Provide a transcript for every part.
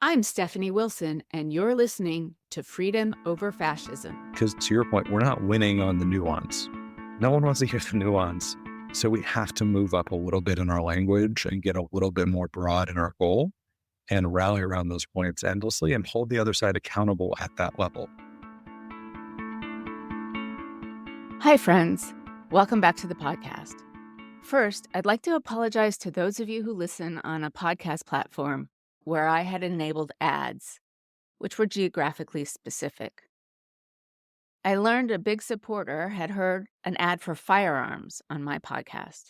I'm Stephanie Wilson, and you're listening to Freedom Over Fascism. Because to your point, we're not winning on the nuance. No one wants to hear the nuance. So we have to move up a little bit in our language and get a little bit more broad in our goal and rally around those points endlessly and hold the other side accountable at that level. Hi, friends. Welcome back to the podcast. First, I'd like to apologize to those of you who listen on a podcast platform where I had enabled ads, which were geographically specific. I learned a big supporter had heard an ad for firearms on my podcast.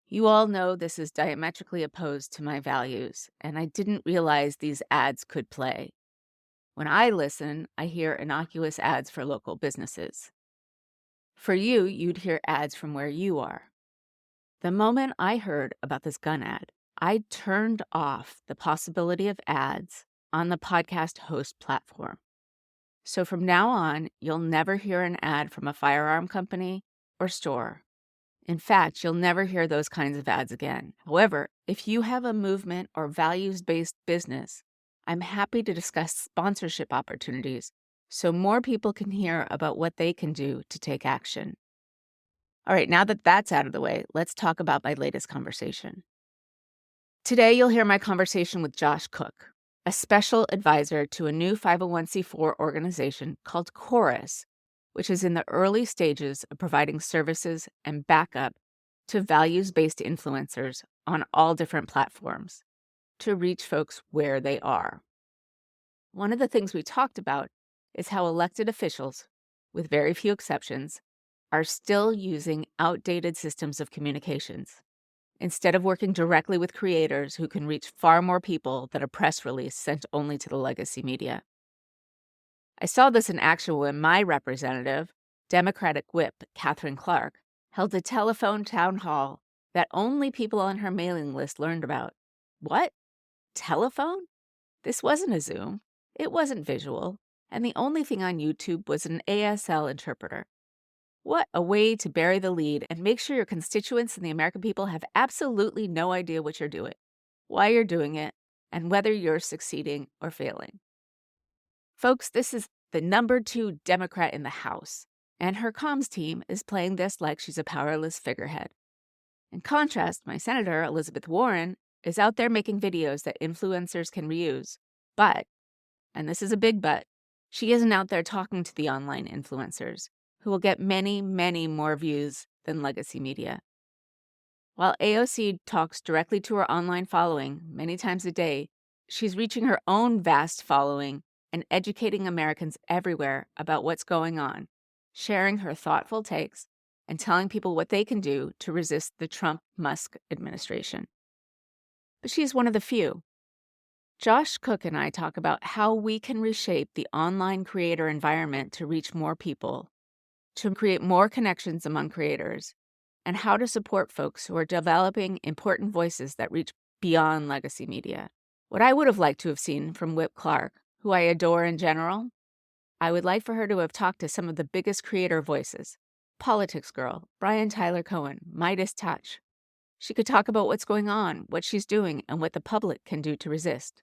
You all know this is diametrically opposed to my values, and I didn't realize these ads could play. When I listen, I hear innocuous ads for local businesses. For you, you'd hear ads from where you are. The moment I heard about this gun ad, I turned off the possibility of ads on the podcast host platform. So from now on, you'll never hear an ad from a firearm company or store. In fact, you'll never hear those kinds of ads again. However, if you have a movement or values-based business, I'm happy to discuss sponsorship opportunities so more people can hear about what they can do to take action. All right, now that that's out of the way, let's talk about my latest conversation. Today, you'll hear my conversation with Josh Cook, a special advisor to a new 501c4 organization called Chorus, which is in the early stages of providing services and backup to values-based influencers on all different platforms to reach folks where they are. One of the things we talked about is how elected officials, with very few exceptions, are still using outdated systems of communications instead of working directly with creators who can reach far more people than a press release sent only to the legacy media. I saw this in action when my representative, Democratic Whip Catherine Clark, held a telephone town hall that only people on her mailing list learned about. What? Telephone? This wasn't a Zoom. It wasn't visual. And the only thing on YouTube was an ASL interpreter. What a way to bury the lead and make sure your constituents and the American people have absolutely no idea what you're doing, why you're doing it, and whether you're succeeding or failing. Folks, this is the number 2 Democrat in the House, and her comms team is playing this like she's a powerless figurehead. In contrast, my Senator, Elizabeth Warren, is out there making videos that influencers can reuse. But, and this is a big but, she isn't out there talking to the online influencers, who will get many, many more views than legacy media. While AOC talks directly to her online following many times a day, she's reaching her own vast following and educating Americans everywhere about what's going on, sharing her thoughtful takes and telling people what they can do to resist the Trump-Musk administration. But she's one of the few. Josh Cook and I talk about how we can reshape the online creator environment to reach more people, to create more connections among creators, and how to support folks who are developing important voices that reach beyond legacy media. What I would have liked to have seen from Whip Clark, who I adore in general, I would like for her to have talked to some of the biggest creator voices. Politics Girl, Brian Tyler Cohen, Midas Touch. She could talk about what's going on, what she's doing, and what the public can do to resist.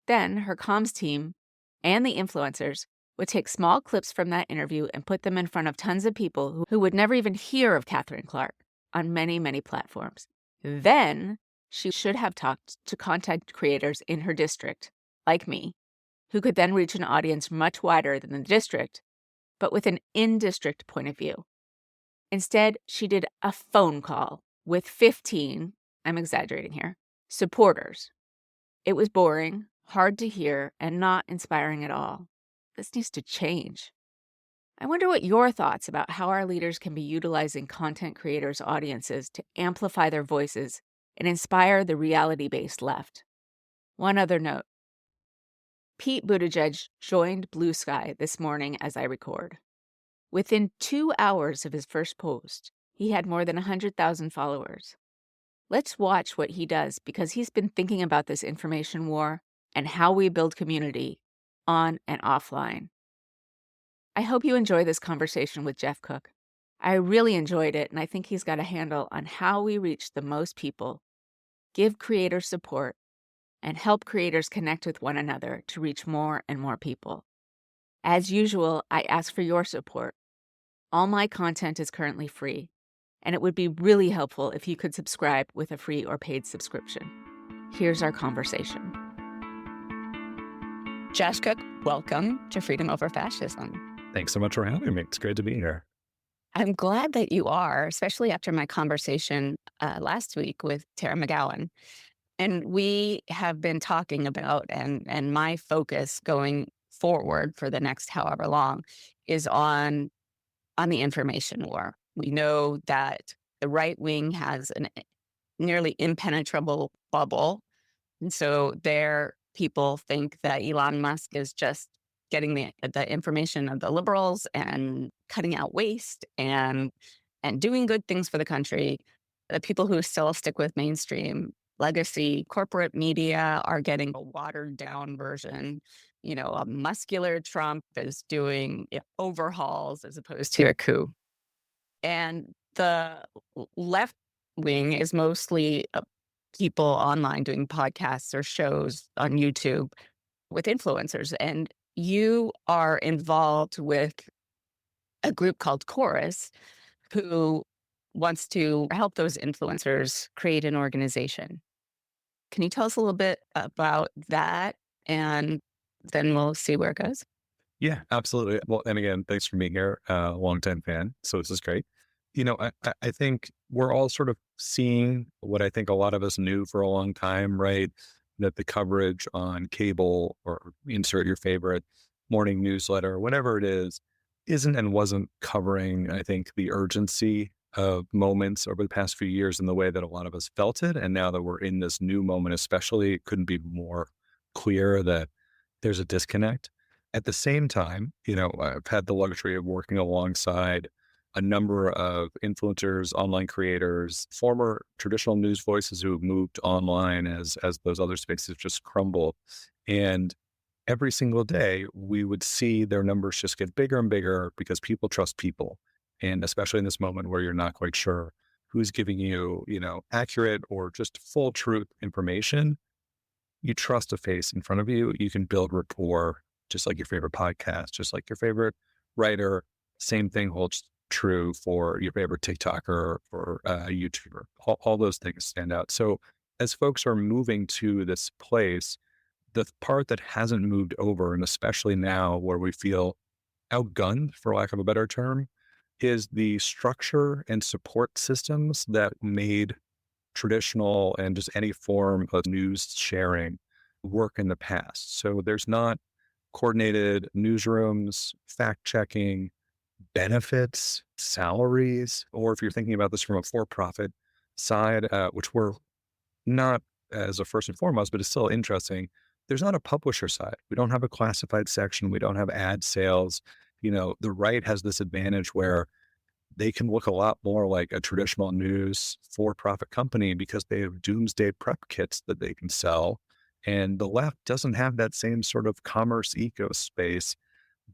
Then her comms team and the influencers would take small clips from that interview and put them in front of tons of people who would never even hear of Catherine Clark on many, many platforms. Then she should have talked to content creators in her district, like me, who could then reach an audience much wider than the district, but with an in-district point of view. Instead, she did a phone call with 15, I'm exaggerating here, supporters. It was boring, hard to hear, and not inspiring at all. This needs to change. I wonder what your thoughts about how our leaders can be utilizing content creators' audiences to amplify their voices and inspire the reality-based left. One other note. Pete Buttigieg joined Blue Sky this morning as I record. Within 2 hours of his first post, he had more than 100,000 followers. Let's watch what he does because he's been thinking about this information war and how we build community on and offline. I hope you enjoy this conversation with Jeff Cook. I really enjoyed it, and I think he's got a handle on how we reach the most people, give creators support, and help creators connect with one another to reach more and more people. As usual, I ask for your support. All my content is currently free, and it would be really helpful if you could subscribe with a free or paid subscription. Here's our conversation. Josh Cook, welcome to Freedom Over Fascism. Thanks so much for having me. It's great to be here. I'm glad that you are, especially after my conversation last week with Tara McGowan. And we have been talking about, and my focus going forward for the next however long is on the information war. We know that the right wing has a nearly impenetrable bubble. And so there, people think that Elon Musk is just getting the information of the liberals and cutting out waste and doing good things for the country. The people who still stick with mainstream legacy corporate media are getting a watered down version. A muscular Trump is doing overhauls as opposed to a coup. And the left wing is mostly people online doing podcasts or shows on YouTube with influencers. And you are involved with a group called Chorus, who wants to help those influencers create an organization. Can you tell us a little bit about that? And then we'll see where it goes. Yeah, absolutely. Well, and again, thanks for being here. Longtime fan. So this is great. I think we're all sort of seeing what I think a lot of us knew for a long time, right? That the coverage on cable or insert your favorite morning newsletter, whatever it is, isn't and wasn't covering, I think, the urgency of moments over the past few years in the way that a lot of us felt it. And now that we're in this new moment, especially, it couldn't be more clear that there's a disconnect. At the same time, I've had the luxury of working alongside a number of influencers, online creators, former traditional news voices who have moved online as those other spaces just crumble. And every single day, we would see their numbers just get bigger and bigger because people trust people. And especially in this moment where you're not quite sure who's giving you, accurate or just full truth information, you trust a face in front of you. You can build rapport, just like your favorite podcast, just like your favorite writer. Same thing holds true for your favorite TikToker or YouTuber. All those things stand out. So as folks are moving to this place, the part that hasn't moved over, and especially now where we feel outgunned, for lack of a better term, is the structure and support systems that made traditional and just any form of news sharing work in the past. So there's not coordinated newsrooms, fact checking, benefits, salaries, or if you're thinking about this from a for-profit side, which we're not as a first and foremost, but it's still interesting. There's not a publisher side. We don't have a classified section. We don't have ad sales. The right has this advantage where they can look a lot more like a traditional news for-profit company because they have doomsday prep kits that they can sell. And the left doesn't have that same sort of commerce eco space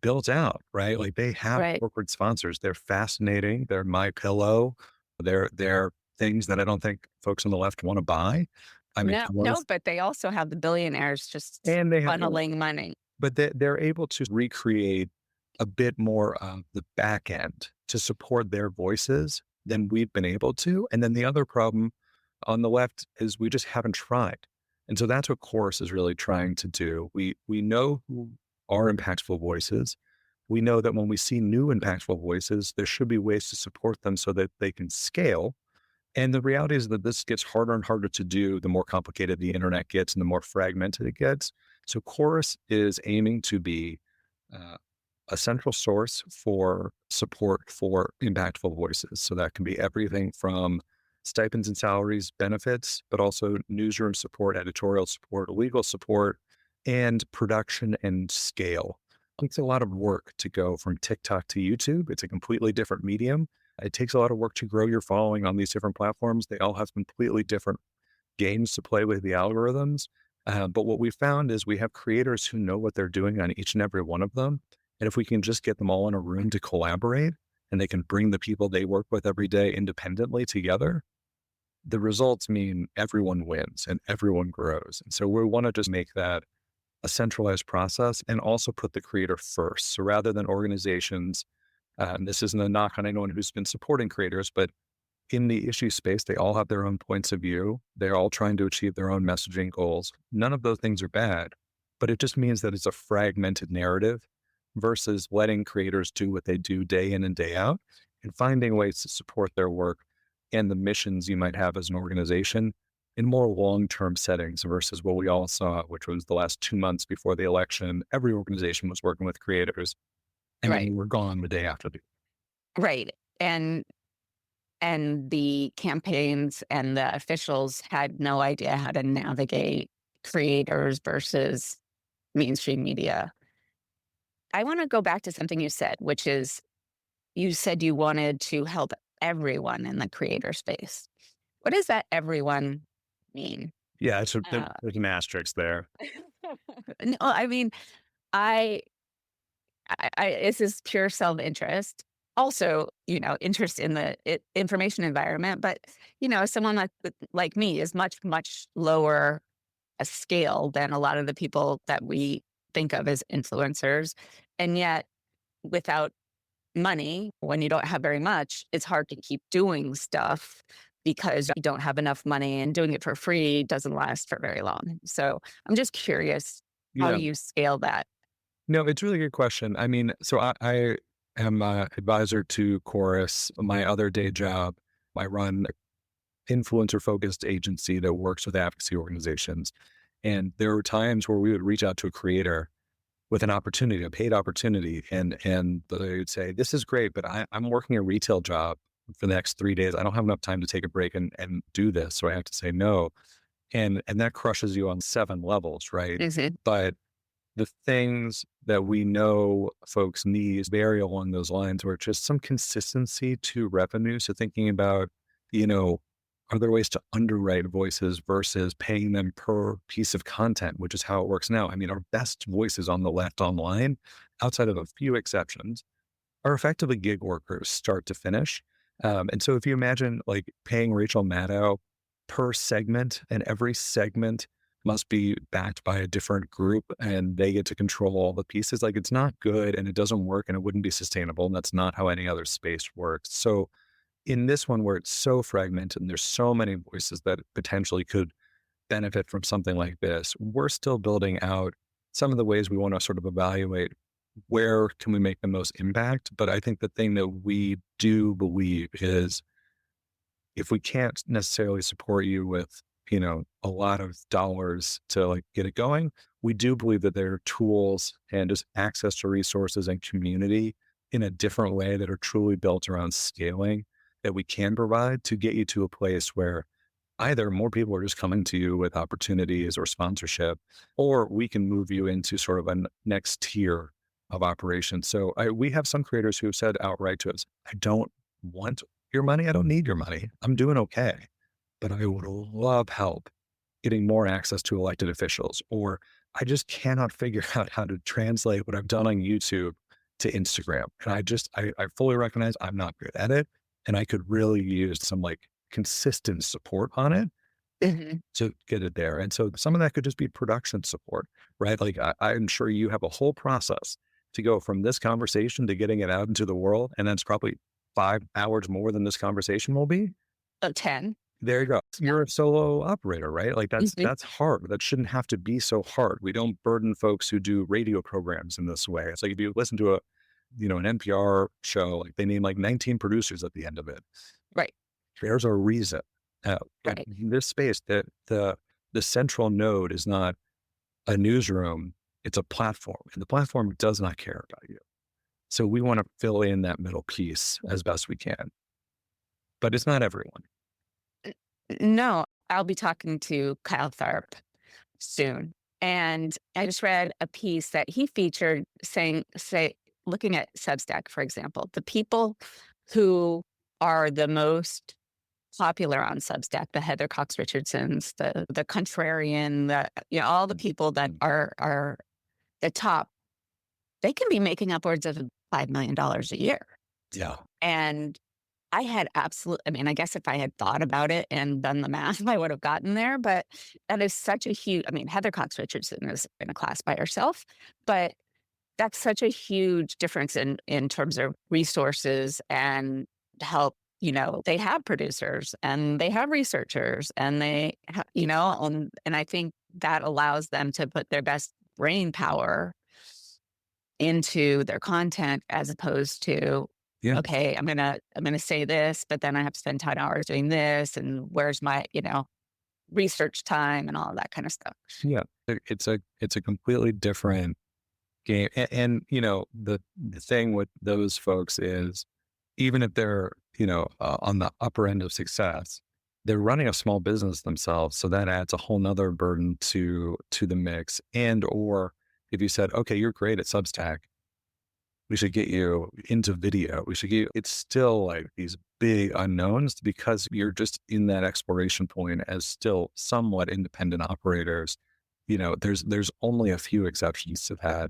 built out, right? Like they have Right. corporate sponsors. They're fascinating. They're My Pillow. They're things that I don't think folks on the left want to buy. I mean, No, but they also have the billionaires just and they have, funneling money. but they're able to recreate a bit more of the back end to support their voices than we've been able to. And then the other problem on the left is we just haven't tried. And so that's what Chorus is really trying to do. We know who are impactful voices. We know that when we see new impactful voices, there should be ways to support them so that they can scale. And the reality is that this gets harder and harder to do the more complicated the internet gets and the more fragmented it gets. So Chorus is aiming to be uh, a central source for support for impactful voices. So that can be everything from stipends and salaries, benefits, but also newsroom support, editorial support, legal support, and production and scale. It's a lot of work to go from TikTok to YouTube. It's a completely different medium. It takes a lot of work to grow your following on these different platforms. They all have completely different games to play with the algorithms. But what we found is we have creators who know what they're doing on each and every one of them. And if we can just get them all in a room to collaborate and they can bring the people they work with every day independently together, the results mean everyone wins and everyone grows. And so we want to just make that a centralized process and also put the creator first. So rather than organizations, this isn't a knock on anyone who's been supporting creators, but in the issue space, they all have their own points of view. They're all trying to achieve their own messaging goals. None of those things are bad, but it just means that it's a fragmented narrative versus letting creators do what they do day in and day out and finding ways to support their work and the missions you might have as an organization in more long-term settings versus what we all saw, which was the last 2 months before the election. Every organization was working with creators and then Right. we were gone the day after. Right. And the campaigns and the officials had no idea how to navigate creators versus mainstream media. I want to go back to something you said, which is you said you wanted to help everyone in the creator space. What does that everyone mean? Yeah, Uh, there's an asterisk there. no, I mean, I, this is pure self interest. Also, interest in the information environment. But someone like me is much lower a scale than a lot of the people that we think of as influencers, and yet without money, when you don't have very much, it's hard to keep doing stuff because you don't have enough money and doing it for free doesn't last for very long. So I'm just curious how Yeah. you scale that. No, it's a really good question. I mean, so I am a advisor to Chorus. My other day job, I run an influencer focused agency that works with advocacy organizations. And there were times where we would reach out to a creator with an opportunity, a paid opportunity, and they would say, "This is great, but I'm working a retail job for the next 3 days. I don't have enough time to take a break and do this, so I have to say no." And that crushes you on 7 levels, right? Mhm. But the things that we know folks need vary along those lines, where just some consistency to revenue. So thinking about, you know, are there ways to underwrite voices versus paying them per piece of content, which is how it works now. I mean, our best voices on the left online, outside of a few exceptions, are effectively gig workers start to finish. And so if you imagine like paying Rachel Maddow per segment, and every segment must be backed by a different group and they get to control all the pieces, like it's not good and it doesn't work and it wouldn't be sustainable. And that's not how any other space works. So in this one where it's so fragmented and there's so many voices that potentially could benefit from something like this, we're still building out some of the ways we want to sort of evaluate where can we make the most impact. But I think the thing that we do believe is if we can't necessarily support you with, a lot of dollars to like get it going, we do believe that there are tools and just access to resources and community in a different way that are truly built around scaling that we can provide to get you to a place where either more people are just coming to you with opportunities or sponsorship, or we can move you into sort of a next tier of operations. So we have some creators who have said outright to us, I don't want your money. I don't need your money. I'm doing okay, but I would love help getting more access to elected officials, or I just cannot figure out how to translate what I've done on YouTube to Instagram. And I fully recognize I'm not good at it. And I could really use some like consistent support on it Mhm. to get it there. And so some of that could just be production support, right? Like I'm sure you have a whole process to go from this conversation to getting it out into the world. And that's probably 5 hours more than this conversation will be. 10. There you go. Yeah. You're a solo operator, right? Like Mhm. that's hard. That shouldn't have to be so hard. We don't burden folks who do radio programs in this way. It's like if you listen to an NPR show, like they name like 19 producers at the end of it. Right. There's a reason. But Right. in this space, that the central node is not a newsroom; it's a platform, and the platform does not care about you. So we want to fill in that middle piece as best we can, but it's not everyone. No, I'll be talking to Kyle Tharp soon. And I just read a piece that he featured looking at Substack, for example, the people who are the most popular on Substack, the Heather Cox Richardsons, the contrarian, all the people that are the top, they can be making upwards of $5 million a year. Yeah. And I had I mean, I guess if I had thought about it and done the math, I would have gotten there. But that is such a huge, I mean, Heather Cox Richardson is in a class by herself, but that's such a huge difference in terms of resources and help. They have producers and they have researchers and and I think that allows them to put their best brain power into their content as opposed to, Yeah. okay, I'm gonna say this, but then I have to spend 10 hours doing this, and where's my, research time and all of that kind of stuff. Yeah. It's a completely different game. And the thing with those folks is even if they're, on the upper end of success, they're running a small business themselves. So that adds a whole nother burden to the mix. And or if you said, okay, you're great at Substack, we should get you into video. We should get you, it's still like these big unknowns because you're just in that exploration point as still somewhat independent operators. There's only a few exceptions to that.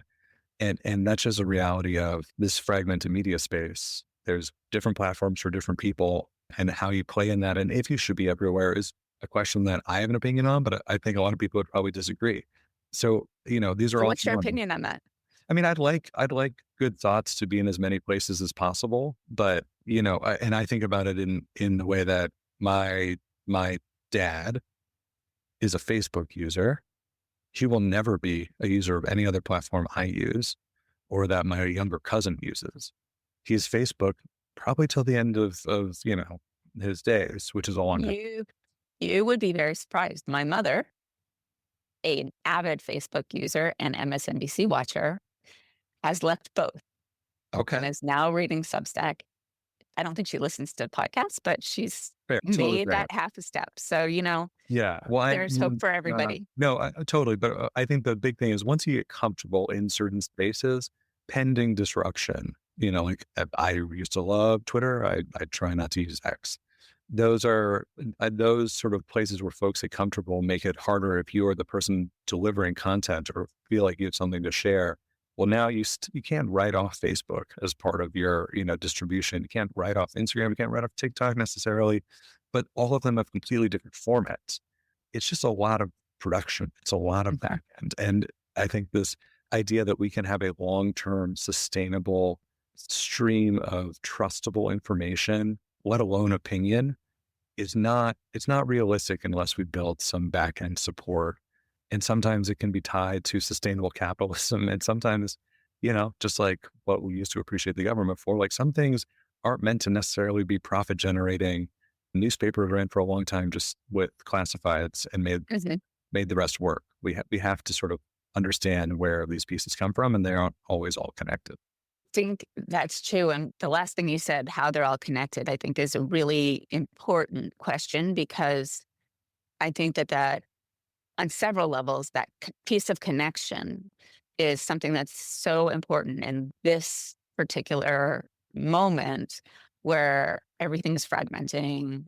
And that's just a reality of this fragmented media space. There's different platforms for different people and how you play in that. And if you should be everywhere is a question that I have an opinion on, but I think a lot of people would probably disagree. So, these are So all what's your opinion on that? I mean, I'd like good thoughts to be in as many places as possible, but and I think about it in the way that my dad is a Facebook user. He will never be a user of any other platform I use or that my younger cousin uses. He's Facebook probably till the end of his days, which is a long time. You would be very surprised. My mother, an avid Facebook user and MSNBC watcher, has left both and Okay. is now reading Substack. I don't think she listens to podcasts, but she's Fair. Totally made fair. that half a step. So, Yeah. Well, there's hope for everybody. no, totally. But I think the big thing is once you get comfortable in certain spaces, pending disruption, like I used to love Twitter. I try not to use X. Those are those sort of places where folks get comfortable make it harder if you are the person delivering content or feel like you have something to share. Well, now you can't write off Facebook as part of your distribution. You can't write off Instagram. You can't write off TikTok necessarily, but all of them have completely different formats. It's just a lot of production. It's a lot of Mhm. back end, and I think this idea that we can have a long term sustainable stream of trustable information, let alone opinion, it's not realistic unless we build some back end support. And sometimes it can be tied to sustainable capitalism. And sometimes, just like what we used to appreciate the government for, like some things aren't meant to necessarily be profit generating. Newspapers ran for a long time just with classifieds and Mhm. made the rest work. We have to sort of understand where these pieces come from, and they aren't always all connected. Think that's true. And the last thing you said, how they're all connected, I think is a really important question because I think that on several levels, that piece of connection is something that's so important in this particular moment where everything is fragmenting,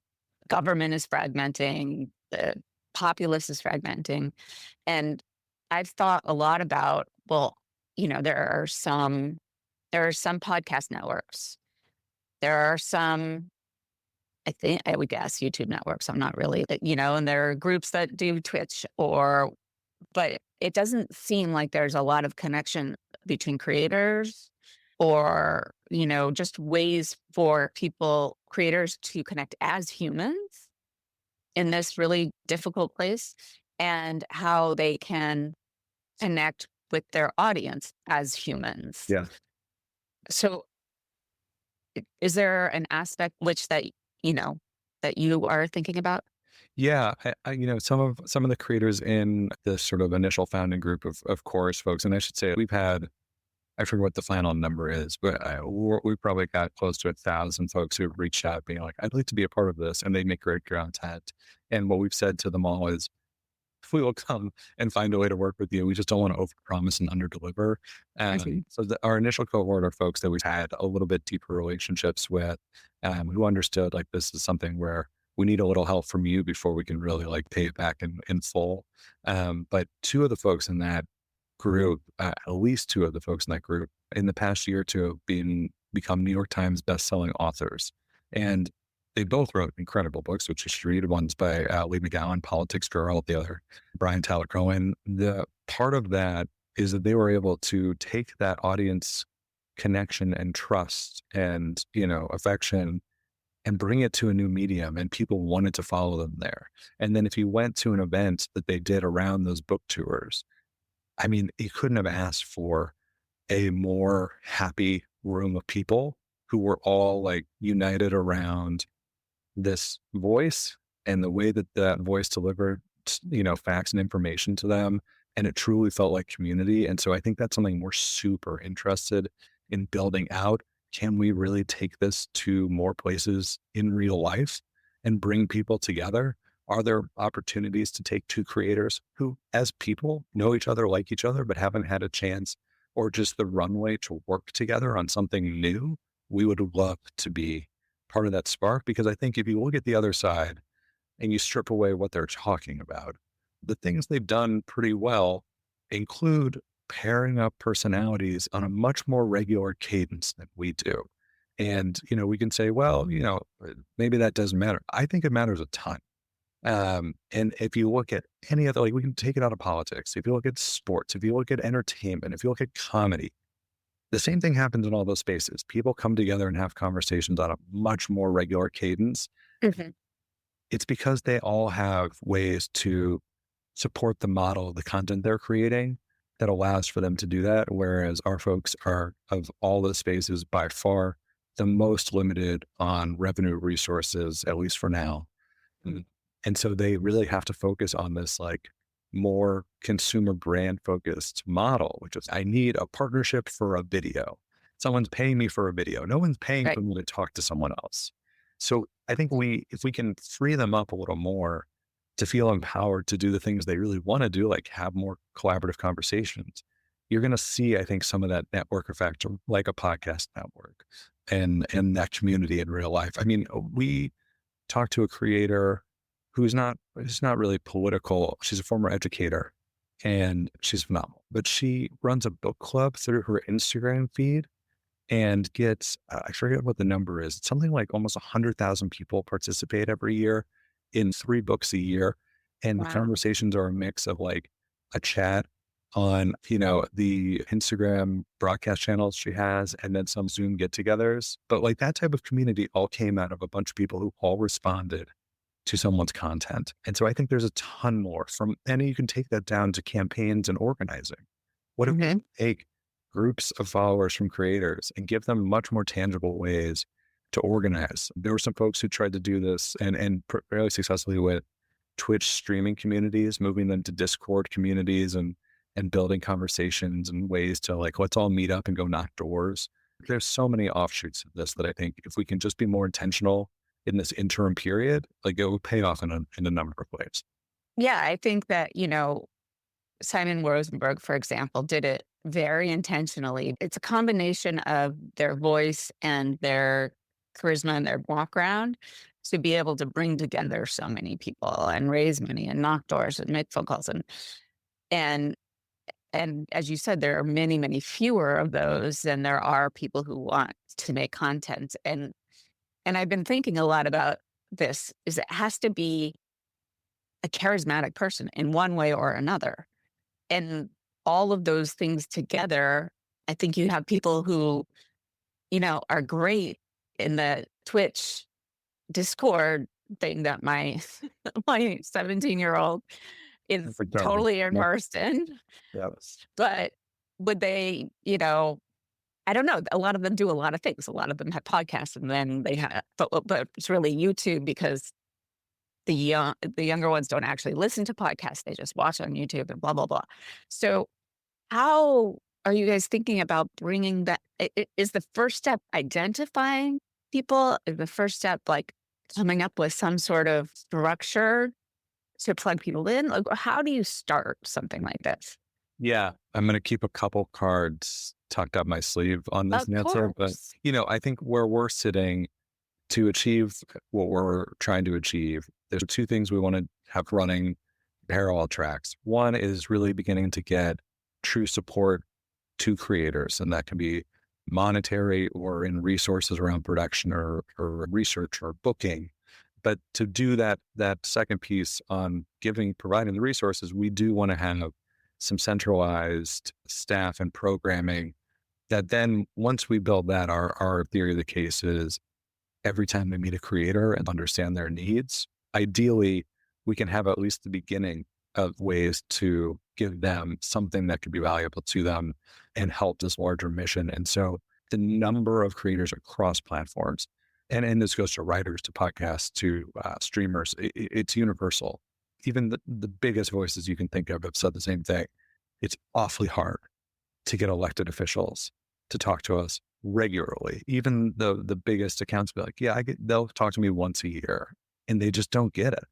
government is fragmenting, the populace is fragmenting. And I've thought a lot about, well, there are some podcast networks. There are some, I think I would guess YouTube networks. I'm not really, and there are groups that do Twitch but it doesn't seem like there's a lot of connection between creators or, just ways for creators to connect as humans in this really difficult place and how they can connect with their audience as humans. Yeah. So is there an aspect you know, that you are thinking about? Yeah, some of the creators in this sort of initial founding group of course folks, and I should say we've had I forget what the final number is, but we probably got close to 1,000 folks who have reached out being like, I'd like to be a part of this, and they make great content. And what we've said to them all is, we will come and find a way to work with you. We just don't want to overpromise and underdeliver. I see. So our initial cohort are folks that we've had a little bit deeper relationships with, who understood like this is something where we need a little help from you before we can really like pay it back in full. But two of the folks in that group, at least two of the folks in that group, in the past year or two, have become New York Times bestselling authors. And they both wrote incredible books, which you should read. One's by Lee McGowan, Politics Girl, the other, Brian Tyler Cohen. The part of that is that they were able to take that audience connection and trust and, affection and bring it to a new medium, and people wanted to follow them there. And then if you went to an event that they did around those book tours, I mean, you couldn't have asked for a more happy room of people who were all like united around this voice and the way that that voice delivered, facts and information to them. And it truly felt like community. And so I think that's something we're super interested in building out. Can we really take this to more places in real life and bring people together? Are there opportunities to take two creators who, as people, know each other, like each other, but haven't had a chance or just the runway to work together on something new? We would love to be part of that spark, because I think if you look at the other side and you strip away what they're talking about, the things they've done pretty well include pairing up personalities on a much more regular cadence than we do. And, we can say, well, maybe that doesn't matter. I think it matters a ton. And if you look at any other, like we can take it out of politics. If you look at sports, if you look at entertainment, if you look at comedy, the same thing happens in all those spaces. People come together and have conversations on a much more regular cadence. Mhm. It's because they all have ways to support the model, the content they're creating that allows for them to do that. Whereas our folks are, of all the spaces, by far the most limited on revenue resources, at least for now. Mm. And so they really have to focus on this like more consumer brand focused model, which is I need a partnership for a video. Someone's paying me for a video. No one's paying Right. for me to talk to someone else. So I think if we can free them up a little more to feel empowered to do the things they really want to do, like have more collaborative conversations, you're going to see, I think, some of that network effect, like a podcast network and that community in real life. I mean, we talked to a creator who's not really political. She's a former educator and she's phenomenal, but she runs a book club through her Instagram feed and gets, I forget what the number is. It's something like almost 100,000 people participate every year in 3 books a year. And the Wow. conversations are a mix of like a chat on, the Instagram broadcast channels she has, and then some Zoom get-togethers. But like that type of community all came out of a bunch of people who all responded to someone's content. And so I think there's a ton more and you can take that down to campaigns and organizing. What if we Mhm. take groups of followers from creators and give them much more tangible ways to organize? There were some folks who tried to do this and fairly successfully with Twitch streaming communities, moving them to Discord communities and building conversations and ways to like, let's all meet up and go knock doors. There's so many offshoots of this that I think if we can just be more intentional in this interim period, like it will pay off in a number of ways. Yeah, I think that, Simon Rosenberg, for example, did it very intentionally. It's a combination of their voice and their charisma and their background to be able to bring together so many people and raise money and knock doors and make phone calls and and as you said, there are many, many fewer of those than there are people who want to make content. And I've been thinking a lot about this is it has to be a charismatic person in one way or another. And all of those things together, I think you have people who, are great in the Twitch Discord thing that my my 17-year-old is For Gerber. totally Yep. immersed in. Yep. But would they, I don't know. A lot of them do a lot of things. A lot of them have podcasts and then they have, but it's really YouTube because the younger ones don't actually listen to podcasts. They just watch on YouTube and blah, blah, blah. So how are you guys thinking about bringing that? Is the first step identifying people? Is the first step like coming up with some sort of structure to plug people in? Like, how do you start something like this? Yeah. I'm going to keep a couple cards tucked up my sleeve on this Of answer. But, course. I think where we're sitting to achieve what we're trying to achieve, there's 2 things we want to have running parallel tracks. One is really beginning to get true support to creators. And that can be monetary or in resources around production or research or booking. But to do that second piece on providing the resources, we do want to have some centralized staff and programming that then once we build that, our theory of the case is every time we meet a creator and understand their needs, ideally we can have at least the beginning of ways to give them something that could be valuable to them and help this larger mission. And so the number of creators across platforms, and this goes to writers, to podcasts, to streamers, it's universal. Even the biggest voices you can think of have said the same thing. It's awfully hard to get elected officials to talk to us regularly. Even the biggest accounts be like, yeah, they'll talk to me once a year, and they just don't get it.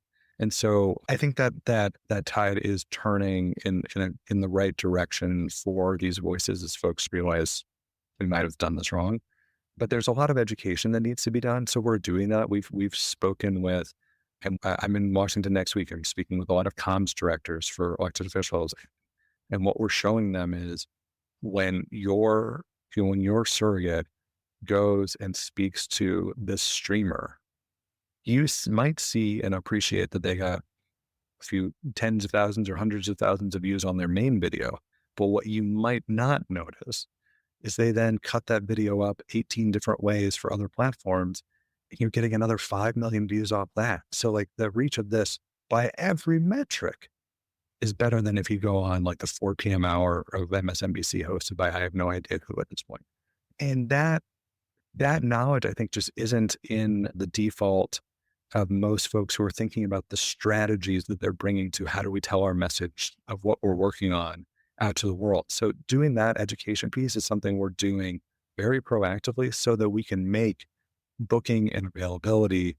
And so I think that tide is turning in the right direction for these voices as folks realize we might have done this wrong. But there's a lot of education that needs to be done. So we're doing that. We've spoken with, and I'm in Washington next week. I'm speaking with a lot of comms directors for elected officials. And what we're showing them is when your surrogate goes and speaks to this streamer, you might see and appreciate that they got a few tens of thousands or hundreds of thousands of views on their main video. But what you might not notice is they then cut that video up 18 different ways for other platforms. And you're getting another 5 million views off that. So like the reach of this by every metric is better than if you go on like the 4 p.m. hour of MSNBC hosted by I have no idea who at this point. And that knowledge, I think, just isn't in the default of most folks who are thinking about the strategies that they're bringing to how do we tell our message of what we're working on out to the world. So doing that education piece is something we're doing very proactively so that we can make booking and availability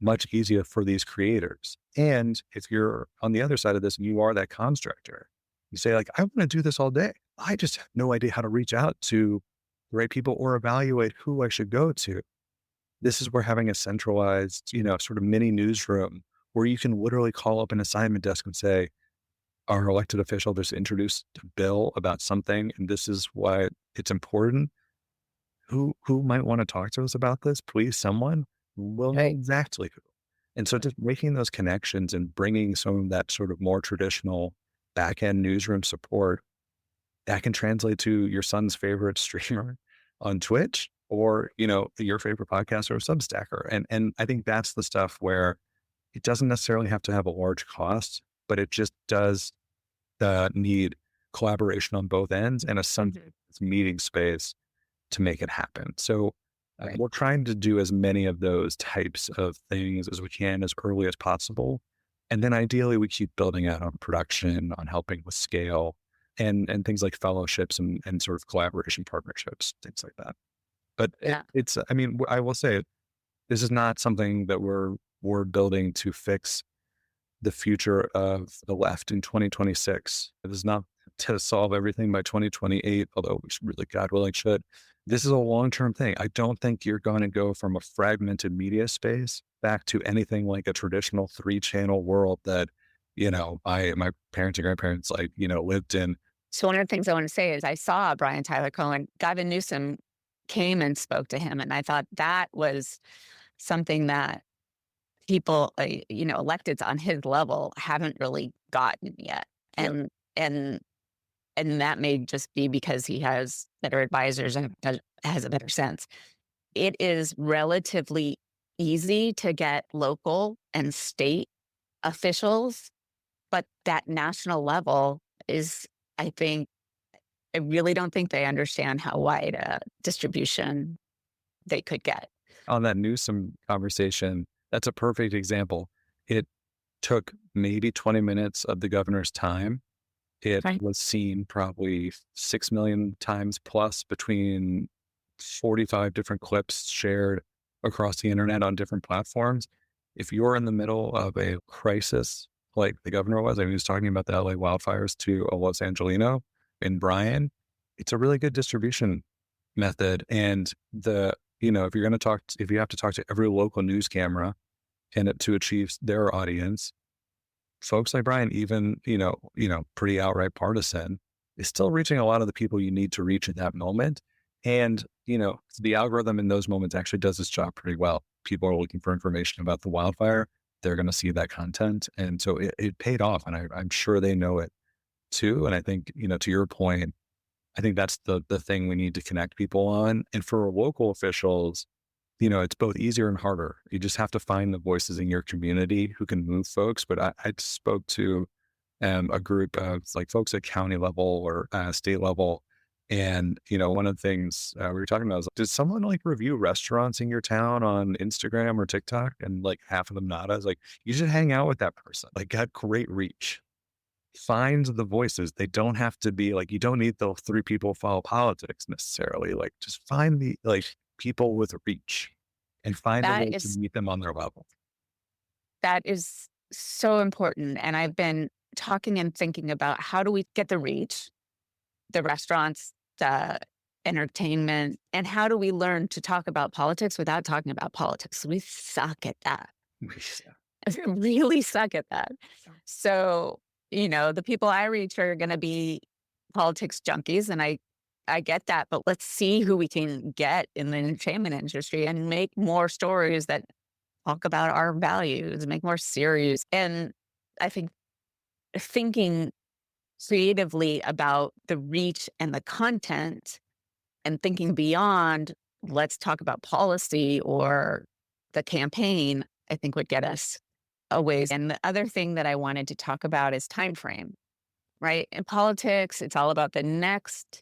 much easier for these creators. And if you're on the other side of this and you are that comms director, you say like, I want to do this all day. I just have no idea how to reach out to the right people or evaluate who I should go to. This is where having a centralized, sort of mini newsroom where you can literally call up an assignment desk and say, our elected official just introduced a bill about something, and this is why it's important. Who might want to talk to us about this? Please, someone will know exactly who. And so just making those connections and bringing some of that sort of more traditional back-end newsroom support that can translate to your son's favorite streamer on Twitch or, your favorite podcast or Substacker. And I think that's the stuff where it doesn't necessarily have to have a large cost, but it just does need collaboration on both ends and a meeting space to make it happen. So we're trying to do as many of those types of things as we can as early as possible. And then ideally we keep building out on production, on helping with scale and things like fellowships and sort of collaboration partnerships, things like that. But I will say this is not something that we're building to fix the future of the left in 2026. It is not to solve everything by 2028, although we should really, God willing, should. This is a long-term thing. I don't think you're going to go from a fragmented media space back to anything like a traditional 3-channel world that, my parents and grandparents, lived in. So one of the things I want to say is I saw Brian Tyler Cohen, Gavin Newsom came and spoke to him. And I thought that was something that people, electeds on his level haven't really gotten yet. And that may just be because he has better advisors and has a better sense. It is relatively easy to get local and state officials, but that national level is, I really don't think they understand how wide a distribution they could get. On that Newsom conversation, that's a perfect example. It took maybe 20 minutes of the governor's time. It was seen probably 6 million times plus between 45 different clips shared across the internet on different platforms. If you're in the middle of a crisis like the governor was, he was talking about the LA wildfires to a Los Angelino in Bryan, it's a really good distribution method. And if you're going to talk, if you have to talk to every local news camera and to achieve their audience, folks like Brian, even, pretty outright partisan, is still reaching a lot of the people you need to reach in that moment. And, the algorithm in those moments actually does its job pretty well. People are looking for information about the wildfire. They're going to see that content. And so it paid off. And I'm sure they know it too. And I think, to your point, I think that's the thing we need to connect people on. And for local officials, it's both easier and harder. You just have to find the voices in your community who can move folks. But I spoke to a group of like folks at county level or state level. And, one of the things we were talking about is, did someone like review restaurants in your town on Instagram or TikTok? And like half of them not. I was like, you should hang out with that person. Like, got great reach. Find the voices. They don't have to be like, you don't need the 3 people follow politics necessarily. Like, just find the like people with reach and find a That way to is meet them on their level. that is so important. And I've been talking and thinking about how do we get the reach, the restaurants, the entertainment, and how do we learn to talk about politics without talking about politics? We suck at that. Really suck at that. So, the people I reach are going to be politics junkies, and I get that, but let's see who we can get in the entertainment industry and make more stories that talk about our values, make more series. And I think thinking creatively about the reach and the content and thinking beyond, let's talk about policy or the campaign, I think would get us a ways. And the other thing that I wanted to talk about is time frame, right? In politics, it's all about the next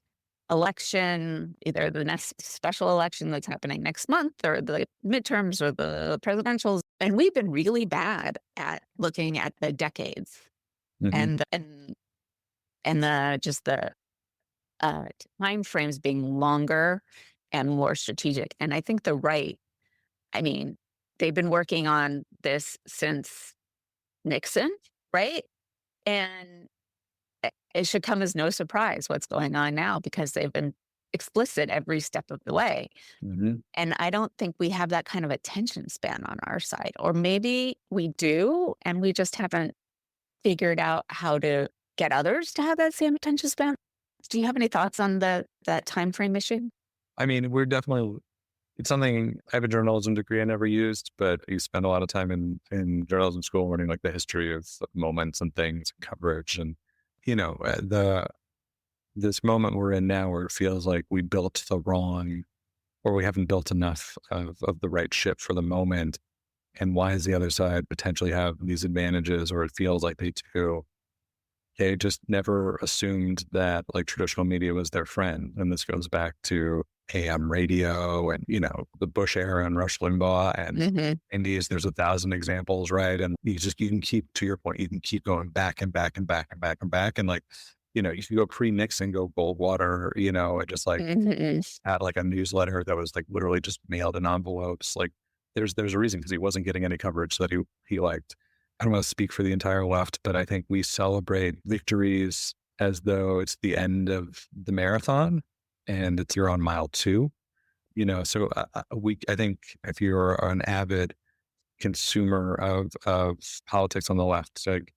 election, either the next special election that's happening next month or the midterms or the presidentials. And we've been really bad at looking at the decades Hmm. and the just the time frames being longer and more strategic. And I think the right, I mean, they've been working on this since Nixon, right? And it should come as no surprise what's going on now because they've been explicit every step of the way. Hmm. And I don't think we have that kind of attention span on our side. Or maybe we do, and we just haven't figured out how to get others to have that same attention span. Do you have any thoughts on that time frame issue? I mean, it's something. I have a journalism degree I never used, but you spend a lot of time in journalism school learning like the history of moments and things, and coverage, and the this moment we're in now, where it feels like we built the wrong, or we haven't built enough of the right ship for the moment. And why does the other side potentially have these advantages, or it feels like they do? They just never assumed that like traditional media was their friend. And this goes back to AM radio and, the Bush era and Rush Limbaugh and Hmm. Indies. There's 1,000 examples, right? And you can keep, to your point, you can keep going back and back and back and back and back. And like, if you go pre-Nixon, go Goldwater, and just like Hmm. had like a newsletter that was like literally just mailed in envelopes. Like there's a reason, because he wasn't getting any coverage that he liked. I don't want to speak for the entire left, but I think we celebrate victories as though it's the end of the marathon and you're on mile 2. So I think if you're an avid consumer of politics on the left, it's like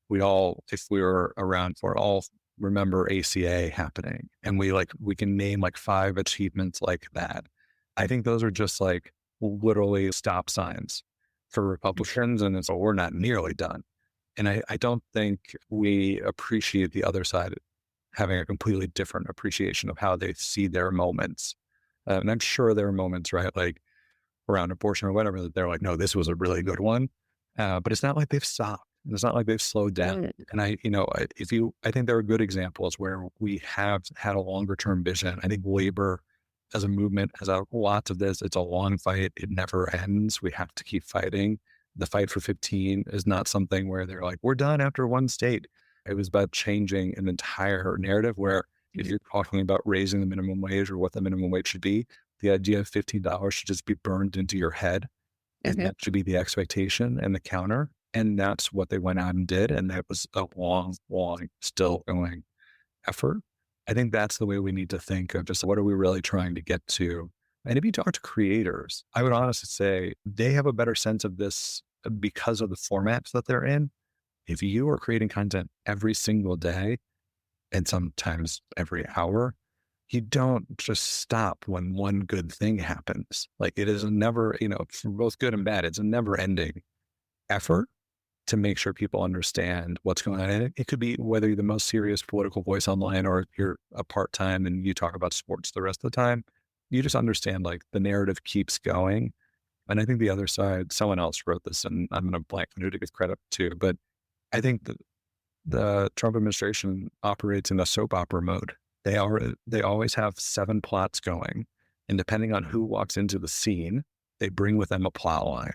if we were around for it, all remember ACA happening, and we can name like 5 achievements like that. I think those are just like literally stop signs for Republicans, and so we're not nearly done. And I don't think we appreciate the other side having a completely different appreciation of how they see their moments. And I'm sure there are moments, right, like around abortion or whatever, that they're like, no, this was a really good one. But it's not like they've stopped. It's not like they've slowed down. And I think there are good examples where we have had a longer term vision. I think labor as a movement has a lot of this. It's a long fight. It never ends. We have to keep fighting. The fight for 15 is not something where they're like, we're done after one state. It was about changing an entire narrative where if you're talking about raising the minimum wage or what the minimum wage should be, the idea of $15 should just be burned into your head. And Hmm. that should be the expectation and the counter. And that's what they went out and did. And that was a long, long, still going effort. I think that's the way we need to think of just what are we really trying to get to. And if you talk to creators, I would honestly say they have a better sense of this because of the formats that they're in. If you are creating content every single day and sometimes every hour, you don't just stop when one good thing happens. Like it is a never, for both good and bad, it's a never ending effort to make sure people understand what's going on. And it could be whether you're the most serious political voice online or you're a part-time and you talk about sports the rest of the time. You just understand like the narrative keeps going. And I think the other side, someone else wrote this, and I'm going to blank on who to give credit to, but I think that the Trump administration operates in a soap opera mode. They always have 7 plots going, and depending on who walks into the scene, they bring with them a plot line.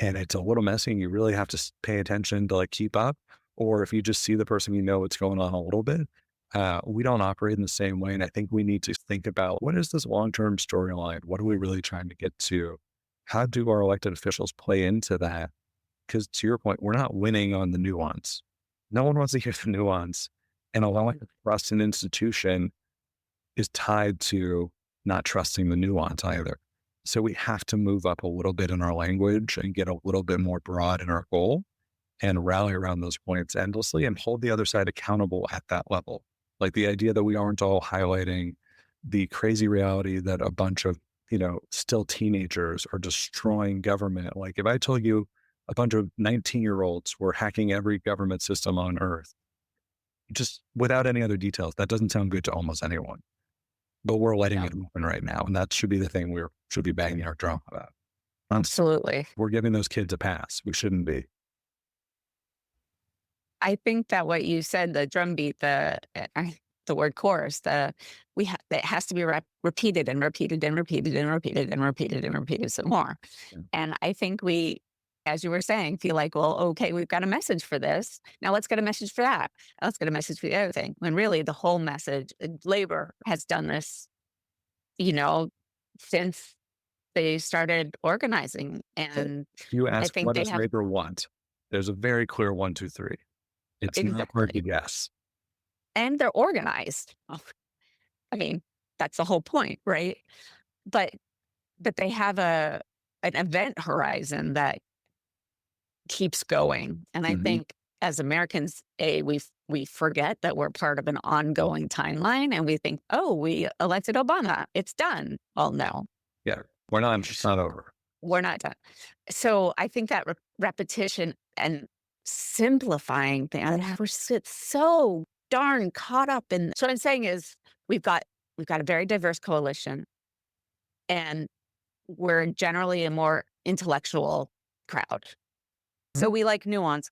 And it's a little messy, and you really have to pay attention to like keep up. Or if you just see the person, what's going on a little bit. We don't operate in the same way, and I think we need to think about what is this long-term storyline? What are we really trying to get to? How do our elected officials play into that? Because to your point, we're not winning on the nuance. No one wants to hear the nuance, and allowing to trust an institution is tied to not trusting the nuance either. So we have to move up a little bit in our language and get a little bit more broad in our goal and rally around those points endlessly and hold the other side accountable at that level. Like the idea that we aren't all highlighting the crazy reality that a bunch of, still teenagers are destroying government. Like if I told you a bunch of 19-year-olds were hacking every government system on earth, just without any other details, that doesn't sound good to almost anyone. But we're letting it open right now. And that should be the thing we should be banging our drum about. Absolutely. We're giving those kids a pass. We shouldn't be. I think that what you said, the drumbeat, the word chorus, it has to be repeated and repeated and repeated and repeated and repeated and repeated some more. Yeah. And I think we, as you were saying, feel like, well, okay, we've got a message for this. Now let's get a message for that. Let's get a message for the other thing. When really the whole message, labor has done this, since they started organizing. And You I ask, think what they does have labor want? There's a very clear 1, 2, 3. It's not hard to exactly, guess. and they're organized. I mean, that's the whole point, right? But they have an event horizon that keeps going. And I think as Americans, we forget that we're part of an ongoing timeline, and we think, oh, we elected Obama, it's done. Well, no, Yeah. It's not over. we're not done. So I think that repetition and simplifying things, and we're so darn caught up in. So what I'm saying is we've got a very diverse coalition, and we're generally a more intellectual crowd. So we like nuance.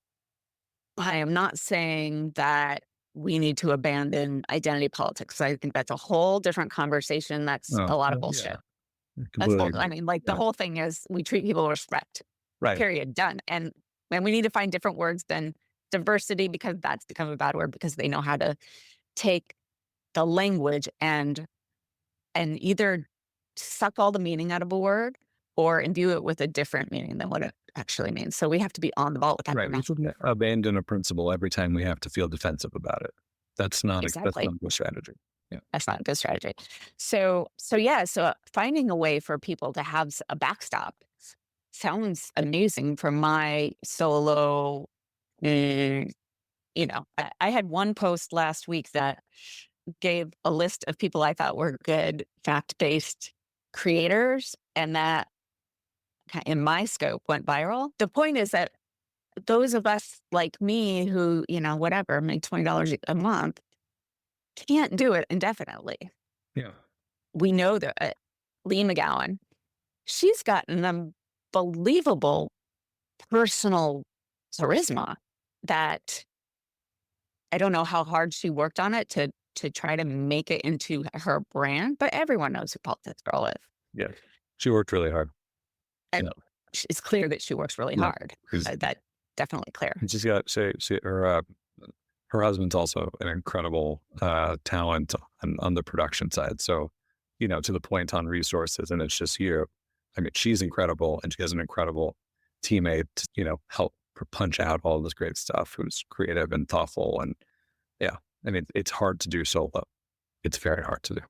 I am not saying that we need to abandon identity politics. I think that's a whole different conversation. That's Oh, a lot of yeah. bullshit. That's Completely I agree. mean, like the Yeah. whole thing is we treat people with respect. Right. Period. Done. And we need to find different words than diversity, because that's become a bad word, because they know how to take the language and either suck all the meaning out of a word or imbue it with a different meaning than what it actually means. So we have to be on the ball with that. Right. We shouldn't abandon a principle every time we have to feel defensive about it. That's not Exactly. a good strategy. Yeah. That's not a good strategy. So yeah, so finding a way for people to have a backstop sounds amazing for my solo. I had one post last week that gave a list of people I thought were good fact-based creators, and that in my scope went viral. The point is that those of us like me who, whatever, make $20 a month can't do it indefinitely. Yeah. We know that Lee McGowan, she's got an unbelievable personal charisma that I don't know how hard she worked on it to try to make it into her brand, but everyone knows who Politics Girl is. Yeah. She worked really hard. And it's clear that she works really hard. That's definitely clear. And she's got, her husband's also an incredible talent on the production side. So, to the point on resources, and it's just you. I mean, she's incredible, and she has an incredible teammate to, help punch out all this great stuff, who's creative and thoughtful. And yeah, I mean, it's hard to do solo. It's very hard to do.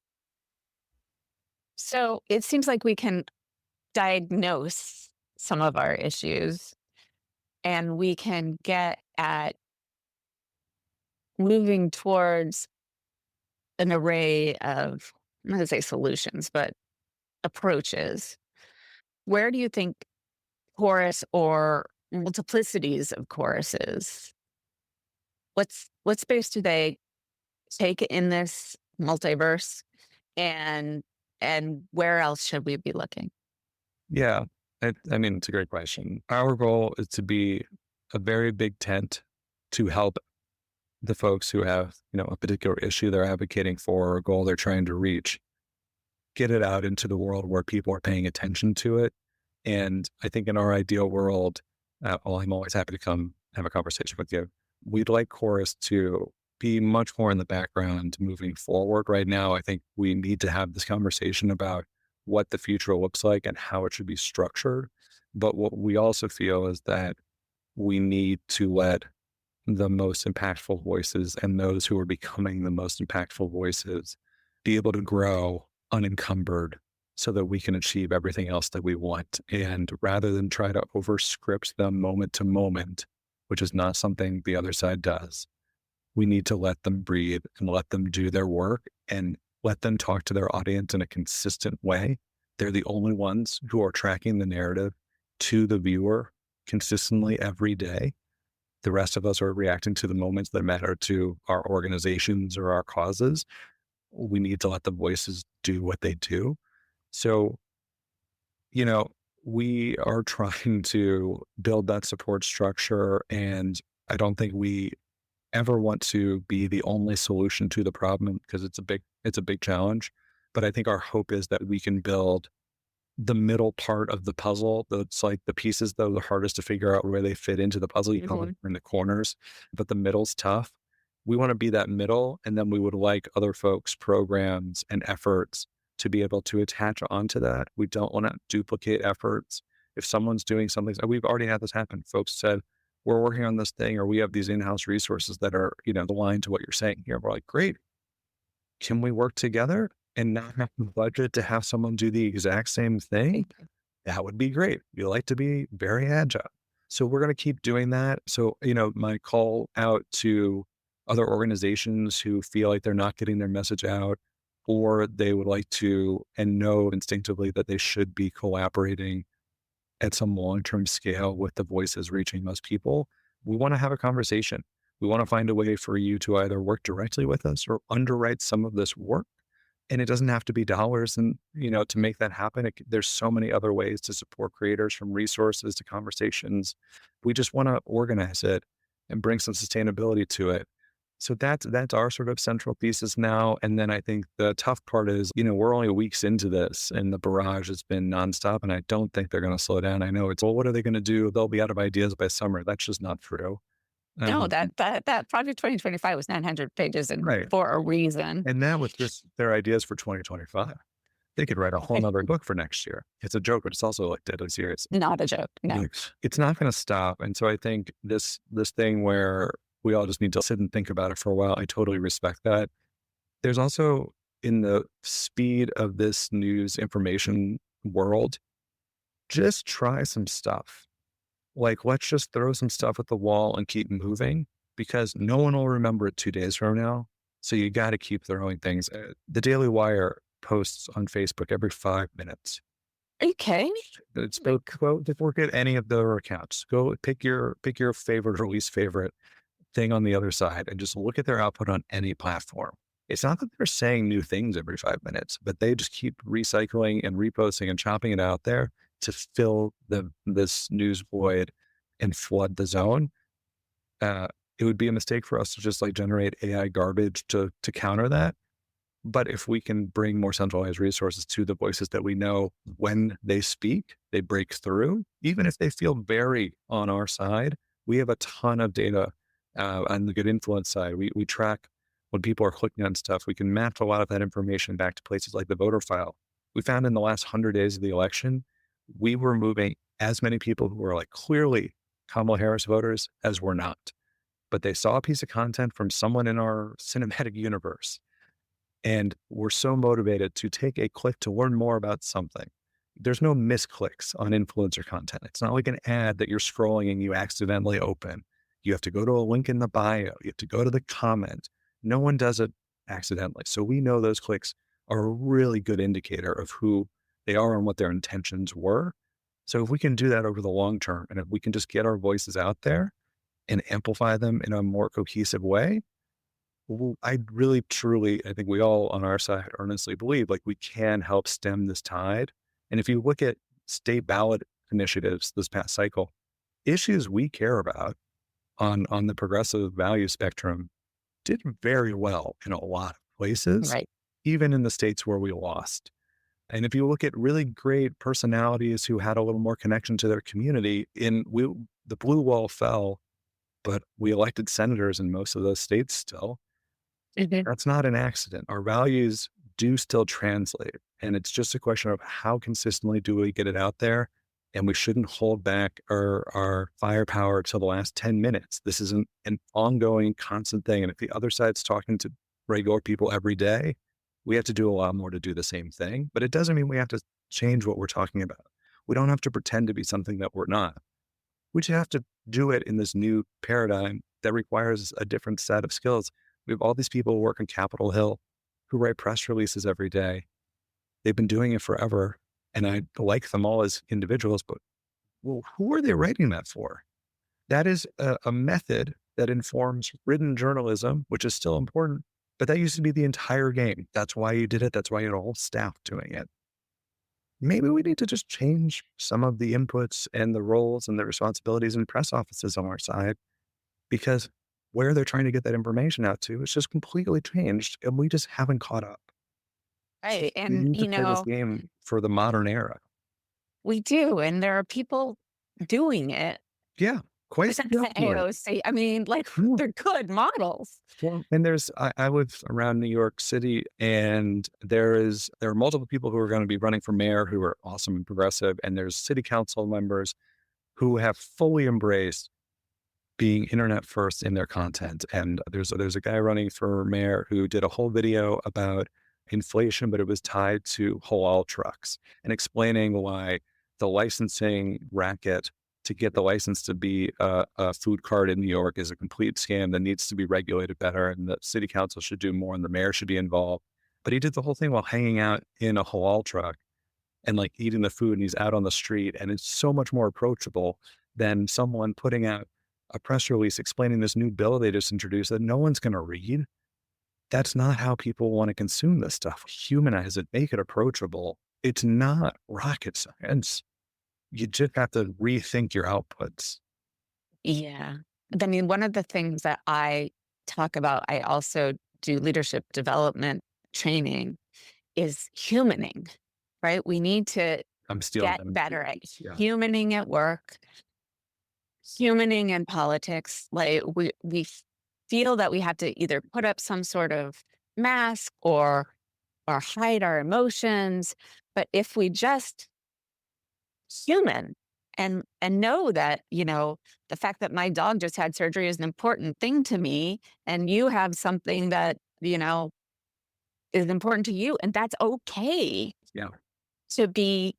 So it seems like we can diagnose some of our issues, and we can get at moving towards an array of, I'm not going to say solutions, but approaches. Where do you think chorus or multiplicities of choruses, what space do they take in this multiverse, and where else should we be looking? Yeah. I mean, it's a great question. Our goal is to be a very big tent to help the folks who have, a particular issue they're advocating for or a goal they're trying to reach, get it out into the world where people are paying attention to it. And I think in our ideal world, well, I'm always happy to come have a conversation with you. We'd like chorus to be much more in the background moving forward. Right now, I think we need to have this conversation about what the future looks like and how it should be structured. But what we also feel is that we need to let the most impactful voices and those who are becoming the most impactful voices be able to grow unencumbered so that we can achieve everything else that we want. And rather than try to overscript them moment to moment, which is not something the other side does, we need to let them breathe and let them do their work and let them talk to their audience in a consistent way. They're the only ones who are tracking the narrative to the viewer consistently every day. The rest of us are reacting to the moments that matter to our organizations or our causes. We need to let the voices do what they do. So, we are trying to build that support structure. And I don't think we ever want to be the only solution to the problem because it's a big challenge. But I think our hope is that we can build the middle part of the puzzle. That's like the pieces that are the hardest to figure out where they fit into the puzzle. You call them in the corners, but the middle's tough. We want to be that middle. And then we would like other folks' programs and efforts to be able to attach onto that. We don't want to duplicate efforts. If someone's doing something, we've already had this happen. Folks said, we're working on this thing, or we have these in-house resources that are, aligned to what you're saying here. We're like, great. Can we work together and not have the budget to have someone do the exact same thing? That would be great. We like to be very agile. So we're going to keep doing that. So, my call out to other organizations who feel like they're not getting their message out, or they would like to and know instinctively that they should be collaborating at some long-term scale with the voices reaching most people. We want to have a conversation. We want to find a way for you to either work directly with us or underwrite some of this work. And it doesn't have to be dollars. And, to make that happen, there's so many other ways to support creators, from resources to conversations. We just want to organize it and bring some sustainability to it. So that's our sort of central thesis now. And then I think the tough part is, we're only weeks into this and the barrage has been nonstop. And I don't think they're going to slow down. I know it's, well, what are they going to do? They'll be out of ideas by summer. That's just not true. No, that Project 2025 was 900 pages and Right. for a reason. And that was just their ideas for 2025. They could write a whole nother book for next year. It's a joke, but it's also like deadly serious. Not a joke. No. It's not going to stop. And so I think this thing where we all just need to sit and think about it for a while, I totally respect that. There's also, in the speed of this news information world, just try some stuff. Like, let's just throw some stuff at the wall and keep moving, because no one will remember it 2 days from now. So you got to keep throwing things. The Daily Wire posts on Facebook every 5 minutes. Are you kidding me? It's go work at any of their accounts. Go pick your favorite or least favorite thing on the other side and just look at their output on any platform. It's not that they're saying new things every 5 minutes, but they just keep recycling and reposting and chopping it out there to fill this news void and flood the zone. It would be a mistake for us to just generate AI garbage to counter that. But if we can bring more centralized resources to the voices that we know, when they speak, they break through, even if they feel very on our side. We have a ton of data on the good influence side. We track when people are clicking on stuff. We can map a lot of that information back to places like the voter file. We found in the last 100 days of the election, we were moving as many people who were clearly Kamala Harris voters as were not. But they saw a piece of content from someone in our cinematic universe and were so motivated to take a click to learn more about something. There's no misclicks on influencer content. It's not like an ad that you're scrolling and you accidentally open. You have to go to a link in the bio. You have to go to the comment. No one does it accidentally. So we know those clicks are a really good indicator of who they are and what their intentions were. So if we can do that over the long term, and if we can just get our voices out there and amplify them in a more cohesive way, well, I really, truly, I think we all on our side earnestly believe like we can help stem this tide. And if you look at state ballot initiatives this past cycle, issues we care about on the progressive value spectrum did very well in a lot of places, Right. even in the states where we lost. And if you look at really great personalities who had a little more connection to their community, the blue wall fell, but we elected senators in most of those states still. Mhm. That's not an accident. Our values do still translate. And it's just a question of how consistently do we get it out there? And we shouldn't hold back our firepower till the last 10 minutes. This is an ongoing, constant thing. And if the other side's talking to regular people every day, we have to do a lot more to do the same thing. But it doesn't mean we have to change what we're talking about. We don't have to pretend to be something that we're not. We just have to do it in this new paradigm that requires a different set of skills. We have all these people who work on Capitol Hill who write press releases every day. They've been doing it forever. And I like them all as individuals, but well, who are they writing that for? That is a method that informs written journalism, which is still important, but that used to be the entire game. That's why you did it. That's why you had a whole staff doing it. Maybe we need to just change some of the inputs and the roles and the responsibilities in press offices on our side, because where they're trying to get that information out to is just completely changed and we just haven't caught up. Right. We And, need to play this game for the modern era. we do. And there are people doing it. Yeah, quite I successfully. always say, I mean, like, Yeah. they're good models. Well, and I live around New York City, and there are multiple people who are going to be running for mayor who are awesome and progressive, and there's city council members who have fully embraced being internet first in their content. And there's a guy running for mayor who did a whole video about inflation, but it was tied to halal trucks and explaining why the licensing racket to get the license to be a food cart in New York is a complete scam that needs to be regulated better, and the city council should do more and the mayor should be involved. But he did the whole thing while hanging out in a halal truck and like eating the food, and he's out on the street, and it's so much more approachable than someone putting out a press release explaining this new bill they just introduced that no one's going to read. That's not how people want to consume this stuff. Humanize it, make it approachable. It's not rocket science. You just have to rethink your outputs. Yeah. I mean, one of the things that I talk about, I also do leadership development training, is humaning, right? We need to I'm stealing get them. better at Yeah. humaning at work, humaning in politics. Like we feel that we have to either put up some sort of mask or hide our emotions. But if we just human and know that, the fact that my dog just had surgery is an important thing to me, and you have something that, is important to you, and that's okay Yeah. to be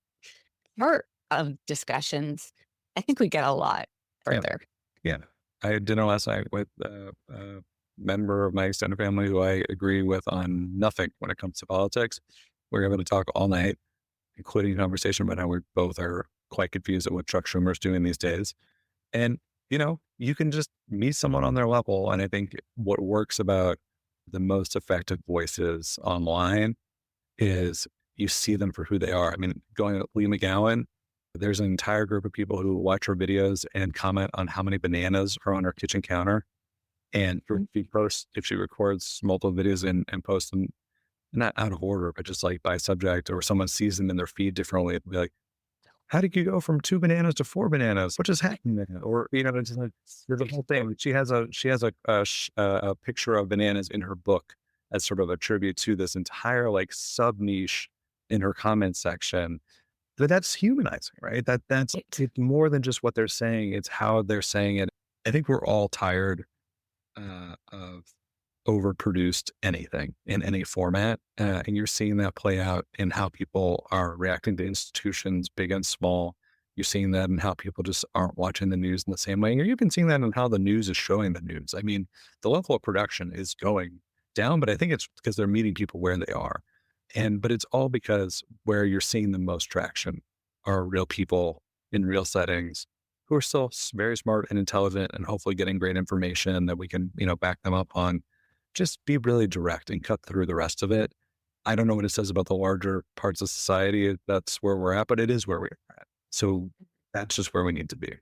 part of discussions, I think we get a lot Yeah. further. Yeah. I had dinner last night with a member of my extended family who I agree with on nothing when it comes to politics. We're able to talk all night, including a conversation about how we both are quite confused at what Chuck Schumer's doing these days. And, you can just meet someone on their level. And I think what works about the most effective voices online is you see them for who they are. I mean, going to Lee McGowan, there's an entire group of people who watch her videos and comment on how many bananas are on her kitchen counter. And if she records multiple videos and posts them, not out of order, but just like by subject, or someone sees them in their feed differently, it'll be like, how did you go from 2 bananas to 4 bananas? What just happened there? Or, it's just like, there's a whole thing. She has a picture of bananas in her book as sort of a tribute to this entire like sub niche in her comment section. But that's humanizing, right? That's Right. it's more than just what they're saying. It's how they're saying it. I think we're all tired of overproduced anything in any format. And you're seeing that play out in how people are reacting to institutions, big and small. You're seeing that in how people just aren't watching the news in the same way. And you're even seeing that in how the news is showing the news. I mean, the level of production is going down, but I think it's because they're meeting people where they are. But it's all because where you're seeing the most traction are real people in real settings who are still very smart and intelligent and hopefully getting great information that we can, back them up on. Just be really direct and cut through the rest of it. I don't know what it says about the larger parts of society. That's where we're at, but it is where we're at. So that's just where we need to be.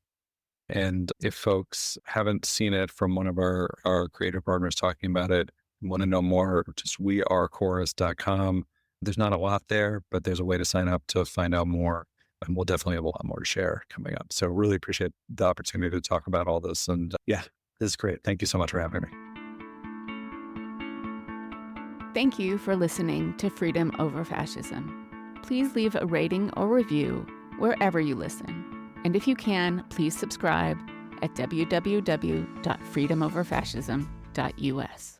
And if folks haven't seen it from one of our creative partners talking about it, want to know more, just wearechorus.com. There's not a lot there, but there's a way to sign up to find out more. And we'll definitely have a lot more to share coming up. So really appreciate the opportunity to talk about all this. And yeah, this is great. Thank you so much for having me. Thank you for listening to Freedom Over Fascism. Please leave a rating or review wherever you listen. And if you can, please subscribe at www.freedomoverfascism.us.